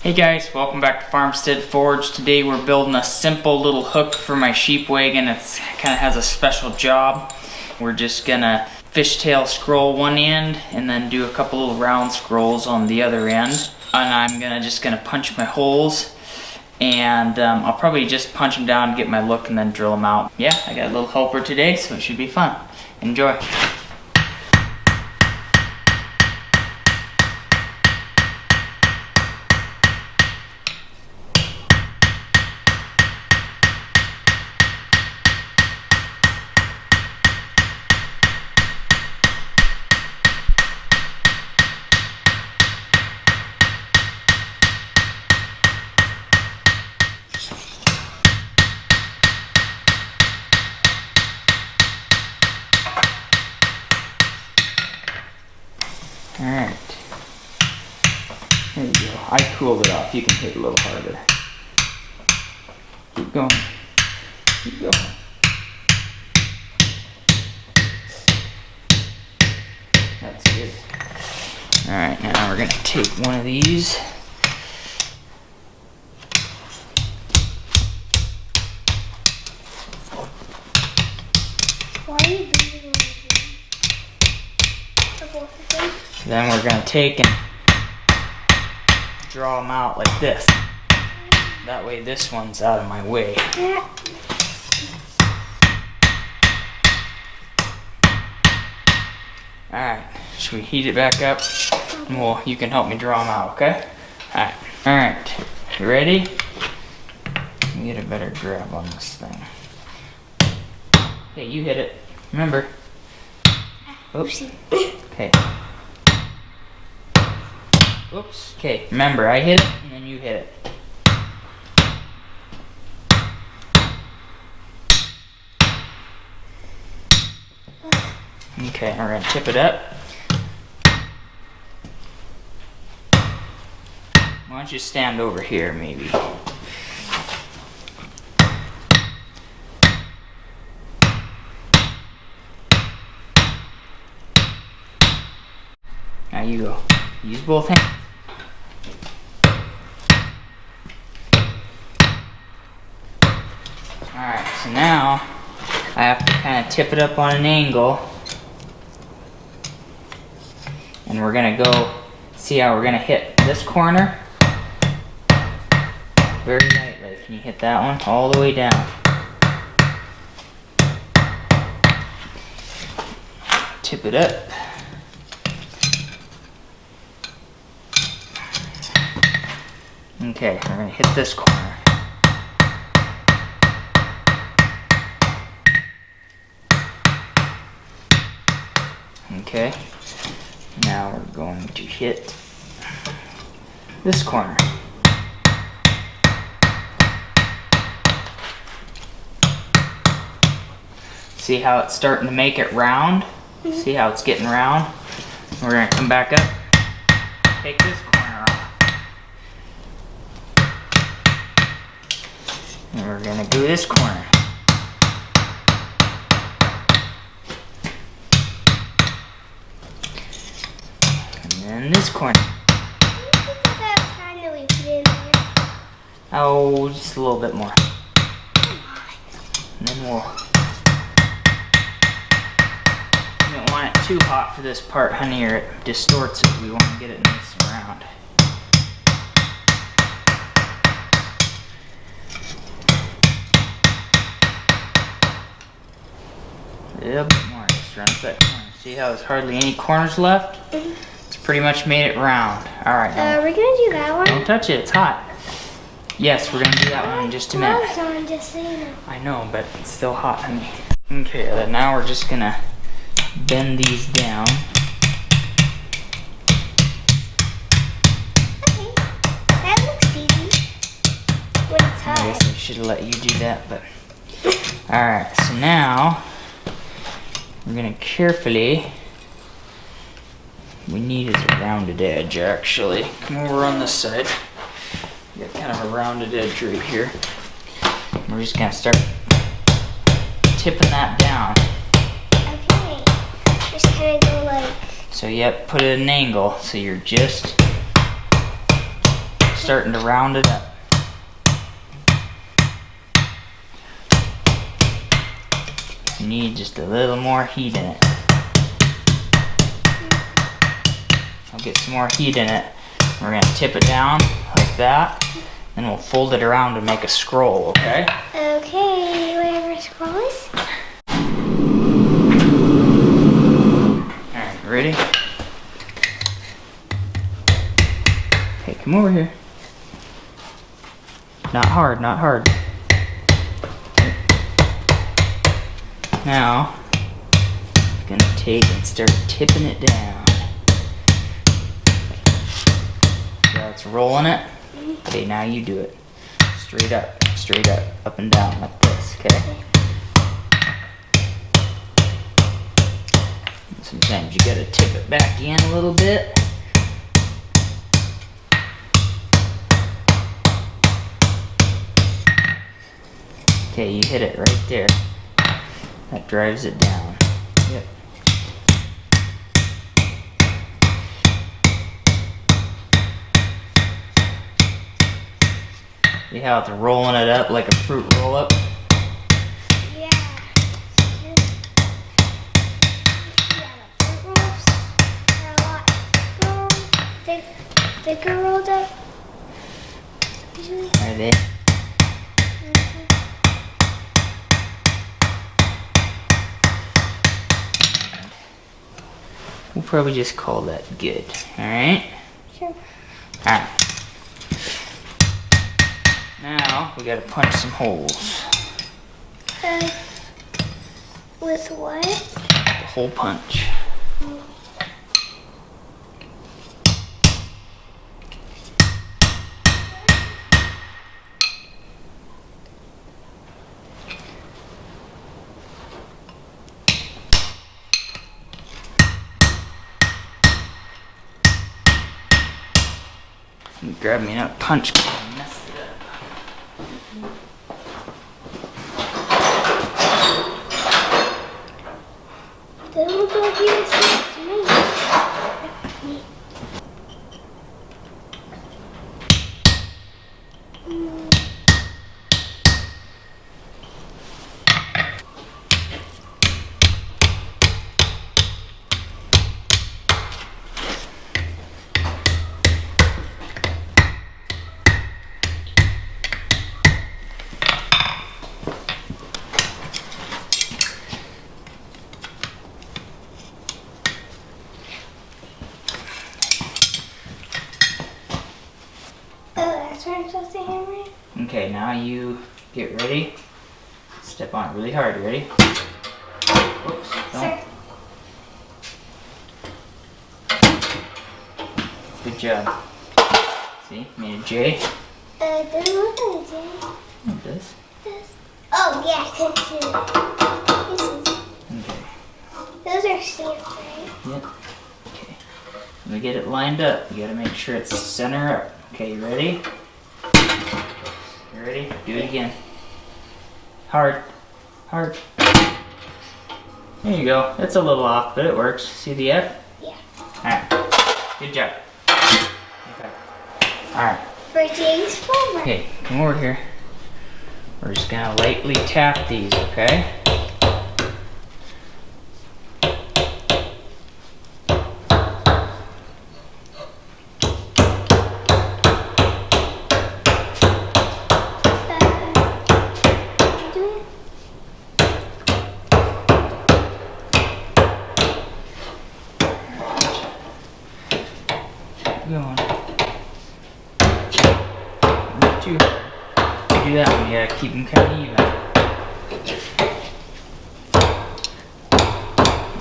Hey guys, welcome back to Farmstead Forge. Today we're building a simple little hook for my Sheepwagon. It kind of has a special job. We're just gonna fishtail scroll one end and then do a couple little round scrolls on the other end. And I'm just gonna punch my holes, and I'll probably just punch them down, get my look, and then drill them out. Yeah, I got a little helper today, so it should be fun. Enjoy. Alright, there you go. I cooled it off. You can hit a little harder. Keep going. Keep going. That's good. Alright, now we're going to take one of these. Why are you doing this? Then we're going to take and draw them out like this. That way this one's out of my way. Alright, should we heat it back up? And you can help me draw them out, okay? Alright, you ready? Let me get a better grab on this thing. Okay, you hit it. Remember. Oops. Okay. Oops. Okay, remember, I hit it and then you hit it. Okay, we're gonna tip it up. Why don't you stand over here, maybe? Now you go. Use both hands. Alright, so now I have to kind of tip it up on an angle. And we're going to go see how we're going to hit this corner. Very lightly. Can you hit that one? All the way down. Tip it up. Okay, we're going to hit this corner. Okay, now we're going to hit this corner. See how it's starting to make it round? See how it's getting round? We're going to come back up, take this corner off. And we're going to do this corner. And this corner. Oh, just a little bit more. And then you don't want it too hot for this part, honey, or it distorts it. We want to get it nice and round. A little bit more. Just run up that corner. See how there's hardly any corners left? It's pretty much made it round. Alright, now. Are we going to do that one? Don't touch it, it's hot. Yes, we're going to do that one in just a minute. No, just saying. I know, but it's still hot, honey. Okay, then now we're just going to bend these down. Okay, that looks easy when it's hot. I guess I should have let you do that, but... Alright, so now we're going to carefully... We need is a rounded edge, actually. Come over on this side. We got kind of a rounded edge right here. We're just going to start tipping that down. Okay, just kind of go like... So yep, put it at an angle, so you're just starting to round it up. You need just a little more heat in it. I'll get some more heat in it. We're gonna tip it down like that, and we'll fold it around to make a scroll, okay? Okay, whatever scroll is. Alright, ready? Okay, come over here. Not hard, not hard. Now, I'm gonna take and start tipping it down. Yeah, it's rolling it. Okay, now you do it. Straight up and down like this, okay? Sometimes you gotta tip it back in a little bit. Okay, you hit it right there. That drives it down. Yep. See how it's rolling it up like a fruit roll up? Yeah. The fruit rolls are a lot thicker rolled up. Usually. Are they? We'll probably just call that good. Alright? Sure. Alright. Now we gotta punch some holes. With what? The hole punch. Grab me a punch. Messed it up. That look like you said to me. That's where I'm supposed to hammer it? Okay, now you get ready. Step on it really hard. You ready? Whoops. Don't. Sir. Good job. See? Made a J. It doesn't look like a J. It does. This. Oh, yeah, because this is. Okay. Those are stamped, right? Yep. Okay. Let me get it lined up. You gotta make sure it's center up. Okay, you ready? You ready? Do it again. Hard. Hard. There you go. It's a little off, but it works. See the F? Yeah. Alright. Good job. Okay. Alright. For Jay's former. Okay, come over here. We're just gonna lightly tap these, okay? Going. Not too hard. To do that one, you gotta keep them kind of even.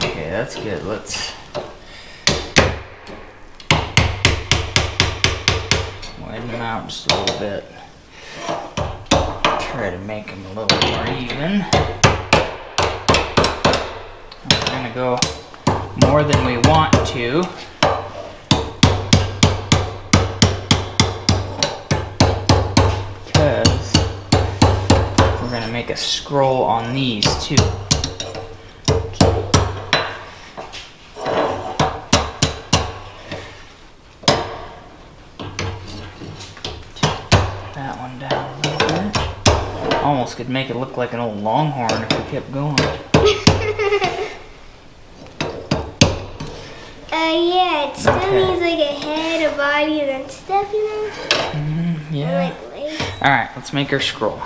Okay, that's good. Let's widen them out just a little bit. Try to make them a little more even. We're gonna go more than we want to. We're gonna make a scroll on these too. that one down a little bit. Almost could make it look like an old longhorn if we kept going. Yeah, it still needs like a head, a body, and then stuff, you know? Yeah. And, like legs. Alright, let's make our scroll.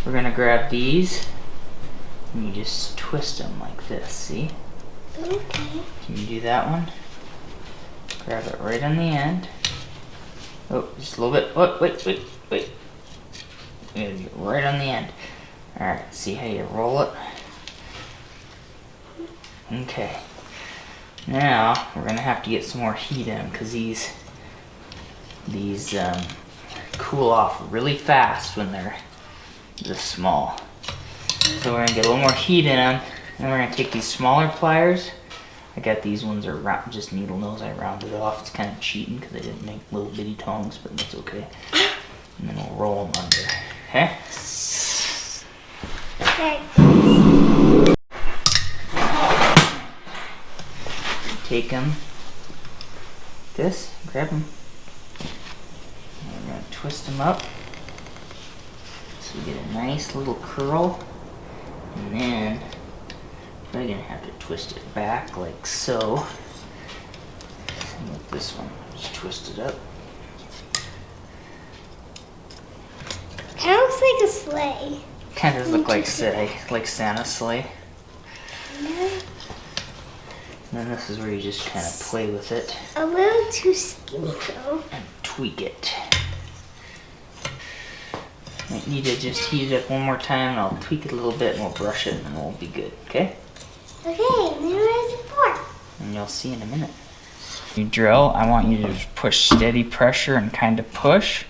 We're gonna grab these, and you just twist them like this, see? Okay. Can you do that one? Grab it right on the end. Oh, just a little bit. Oh, wait. Right on the end. Alright, see how you roll it? Okay. Now, we're gonna have to get some more heat in because these cool off really fast when they're this small. So we're gonna get a little more heat in them, and we're gonna take these smaller pliers. I got these ones are round, just needle nose. I rounded off. It's kind of cheating because I didn't make little bitty tongs, but that's okay. And then we'll roll them under. Okay? Okay. Take them. This. Grab them. And we're gonna twist them up. So we get a nice little curl. And then we're gonna have to twist it back like so. Same with this one. Just twist it up. Kind of looks like a sleigh. Kind of look like Santa's sleigh. Yeah. And then this is where you just kind of play with it. A little too skinny though. And tweak it. Might need to just heat it up one more time, and I'll tweak it a little bit, and we'll brush it, and we'll be good. Okay? Okay, now where's the fork? And you'll see in a minute. You drill, I want you to just push steady pressure and kind of push,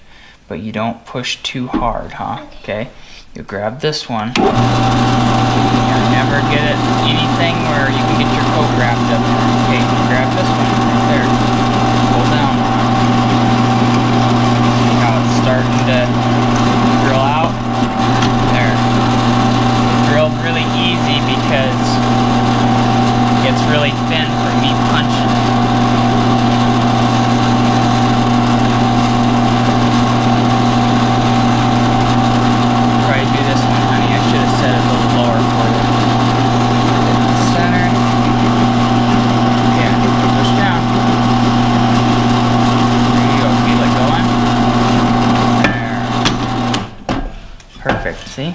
but you don't push too hard, huh? Okay. You grab this one. And never get it anything where you can get your coat wrapped up. Okay, you grab this one right there. Pull down on it. See how it's starting to drill out? There. It drilled really easy because it's really thin from me punching. Try to do this one, honey. I should have set it a little lower for you. Center. Yeah, push down. There you go. Feel it going? There. Perfect. See?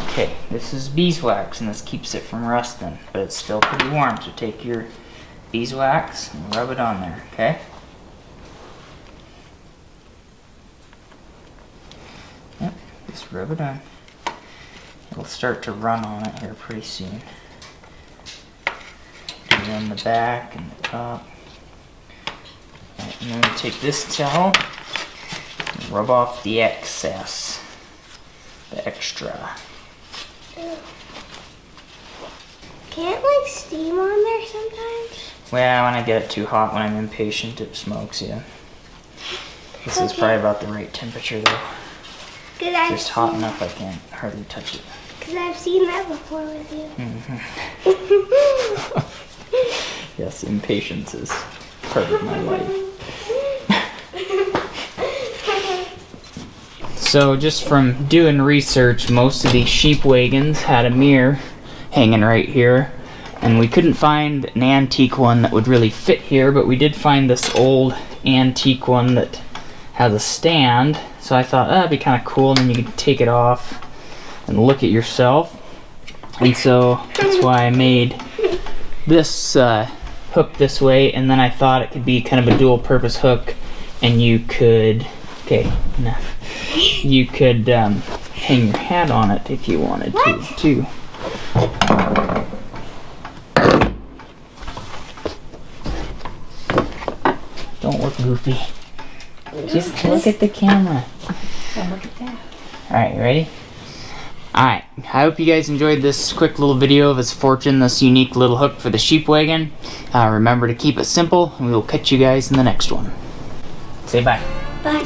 Okay, this is beeswax, and this keeps it from rusting, but it's still pretty warm. So take your beeswax and rub it on there, okay? Yep, just rub it on. It'll start to run on it here pretty soon. And then the back and the top. Right, and then we take this towel and rub off the excess, the extra. Can't like steam on there sometimes? Well, when I get it too hot, when I'm impatient, it smokes, yeah. This is probably about the right temperature though. Just hot enough I can't hardly touch it. Because I've seen that before with you. Yes, impatience is part of my life. So just from doing research, most of these sheep wagons had a mirror hanging right here, and we couldn't find an antique one that would really fit here, but we did find this old antique one that has a stand. So I thought that'd be kind of cool, and then you could take it off and look at yourself. And so that's why I made this hook this way, and then I thought it could be kind of a dual purpose hook, and you could, okay, enough. You could hang your hat on it if you wanted to, too. Don't look goofy. Just look at the camera. Look at that. Alright, you ready? Alright, I hope you guys enjoyed this quick little video of his fortune, this unique little hook for the Sheepwagon. Remember to keep it simple, and we will catch you guys in the next one. Say bye. Bye.